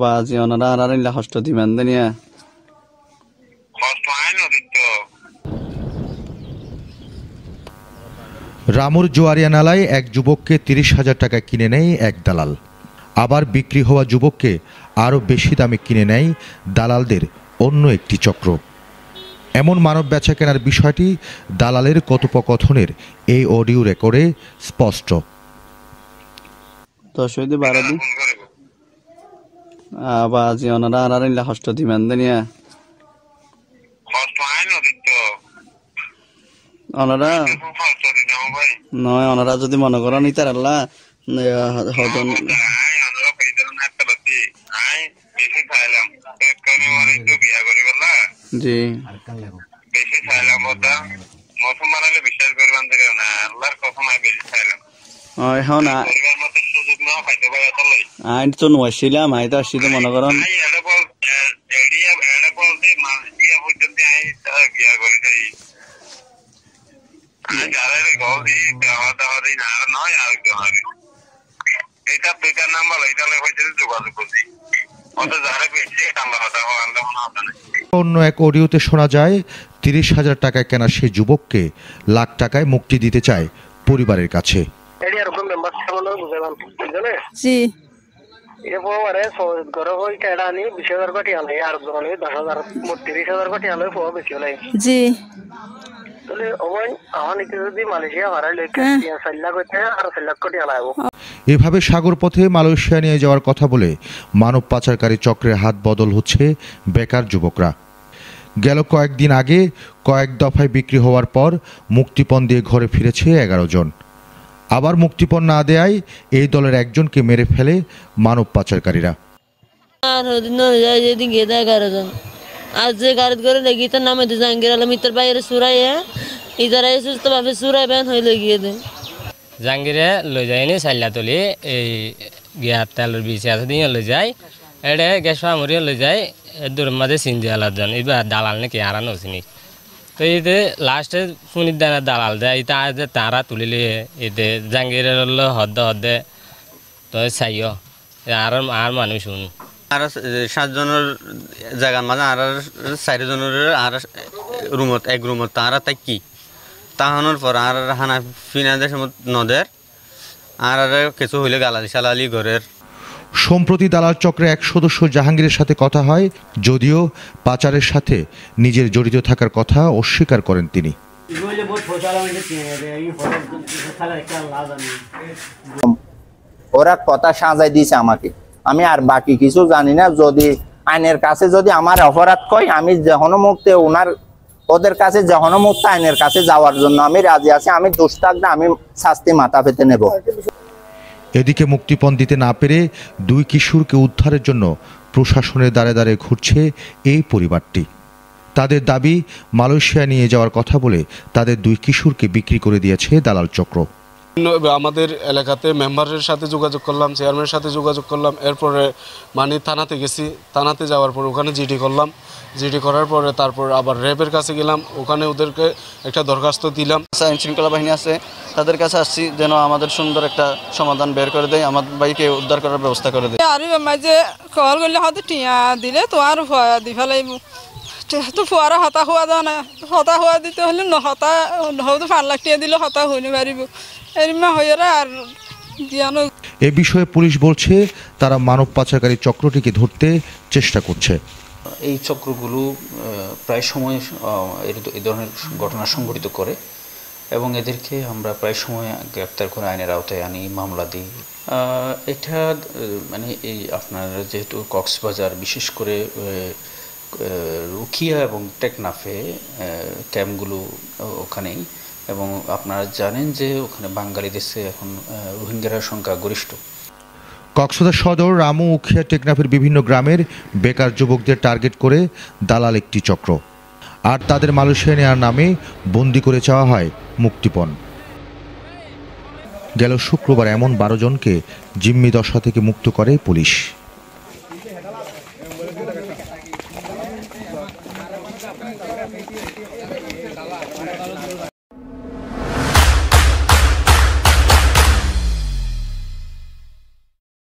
বাজি ওনারা আর ইল্লা কষ্ট দিবেন দুনিয়া রামুর জোয়ারিয়া নালায় এক যুবককে ৩০,০০০ টাকা কিনে নেয় এক দালাল। আবার বিক্রি হওয়া যুবককে আরও বেশি দামে কিনে নেয় দালালদের অন্য একটি চক্র। এমন মানব বেচা কেনার বিষয়টি দালালের কথোপকথনের এই অডিও রেকর্ডে স্পষ্ট। বাজি ওনারা আর ইল্লা কষ্ট দিবেন দুনিয়া ওনারা নয় ওনারা যদি মনে করেন ইতার আল্লাহ জি এখন আইন তো নছিলাম আই তো আসছি মনে করেন অন্য এক অডিওতে শোনা যায় ৩০,০০০ টাকায় কেনা সে যুবককে লাখ টাকায় মুক্তি দিতে চায় পরিবারের কাছে। এভাবে সাগর পথে মালয়েশিয়া নিয়ে যাওয়ার কথা বলে মানব পাচারকারী চক্রের হাত বদল হচ্ছে বেকার যুবকরা। গেল কয়েকদিন আগে কয়েক দফায় বিক্রি হওয়ার পর মুক্তিপণ দিয়ে ঘরে ফিরেছে ১১ জন। আবার মুক্তিপণ না দেয়ায় এই দলের একজনকে মেরে ফেলে মানব পাচারকারীরা। আজ যে গাড়ি করে লেগে তার নামে জাহাঙ্গীর আলম ইতার বাইরে সুরাইয়া ইতারা সুস্থ ভাবে সুরাই বেন হয়ে লেগিয়ে দেয়। জাহাঙ্গীরে লই যায়নি চাল্লা তুলি এই গিয়া তেলের বিচে আছে দিয়ে লই যায় এডে গ্যাস মরিয়া লই যায় দূর মাঝে চিনজি আলাদা এবার দালাল নাকি হারানো চিনি তো এতে লাস্টে শুনি দেয় দালাল দেয় ইতা যে তারা তুলিলে এতে জাহাঙ্গীরের হদ্দে তো চাইও আর মানুষ শুন আর 7 জনের জায়গার মাঝে আর 4 জনের আর রুমত এক রুমত তারা তাই কি তাহানোর পর আর হানা ফিনাদের নদের আর কিছু হইলে গালালি সালালি ঘরের। সম্প্রতি দালাল চক্রের এক সদস্য জাহাঙ্গীরের সাথে কথা হয়, যদিও পাচারের সাথে নিজের জড়িত থাকার কথা অস্বীকার করেন তিনি। ওরা কথা সাজাই দিয়েছে আমাকে, আমি আর বাকি কিছু জানি না। যদি আইনের কাছে যদি আমার অপরাধ কয় আমি যখন মুক্তে ওদের কাছে যখন মুক্ত আইনের কাছে যাওয়ার জন্য আমি রাজি আছি। আমি দোষ থাকলে আমি শাস্তি মাথা পেতে নেব। এদিকে মুক্তিপণ দিতে না পেরে 2 কিশোরকে উদ্ধারের জন্য প্রশাসনের দ্বারে দ্বারে ঘুরছে এই পরিবারটি। তাদের দাবি মালয়েশিয়া নিয়ে যাওয়ার কথা বলে তাদের 2 কিশোরকে বিক্রি করে দিয়েছে দালাল চক্র। আমাদের এলাকাতে মেম্বারের সাথে যোগাযোগ করলাম, চেয়ারম্যানের সাথে যোগাযোগ করলাম, এরপরে মানে থানাতে গেছি। থানাতে যাওয়ার পর ওখানে জিডি করলাম, জিডি করার পরে তারপর আবার র্যাবের কাছে গেলাম, ওখানে ওদেরকে একটা দরখাস্ত দিলাম। আইন শৃঙ্খলা বাহিনী আছে তাদের কাছে আসছি যেন আমাদের সুন্দর একটা সমাধান বের করে দেয়, আমার ভাইকে উদ্ধার করার ব্যবস্থা করে দেয়। আর মাঝে কল করলে হয়তো টিয়া দিলে তো আর ভয়া দি ফেলাইব তো ফুয়ারা হতা হওয়া যায় না। হতা হওয়া দিতে হলে হতা হয়তো 5 লাখ টাকা দিলে হতা হইনি পারিব এ বিষয়ে পুলিশ বলছে তারা মানব পাচারকারী চক্রটিকে ধরতে চেষ্টা করছে। এই চক্রগুলো প্রায় সময় এই ধরনের ঘটনা সংঘটিত করে এবং এদেরকে আমরা প্রায় সময় গ্রেপ্তার করে আইনের আওতায় আনি, মামলা দিই। এটা মানে এই আপনার যেহেতু কক্সবাজার বিশেষ করে রুখিয়া এবং টেকনাফে ক্যাম্পগুলো ওখানেই, এবং আপনারা জানেন যে ওখানে বাঙালি দেশে এখন রোহিঙ্গার সংখ্যা গরিষ্ঠ। কক্সবাজার সদর, রামু, উখিয়া, টেকনাফের বিভিন্ন গ্রামের বেকার যুবকদের টার্গেট করে দালাল একটি চক্র, আর তাদের মালয়েশিয়া নেওয়ার নামে বন্দি করে চাওয়া হয় মুক্তিপণ। গেল শুক্রবার এমন 12 জনকে জিম্মি দশা থেকে মুক্ত করে পুলিশ।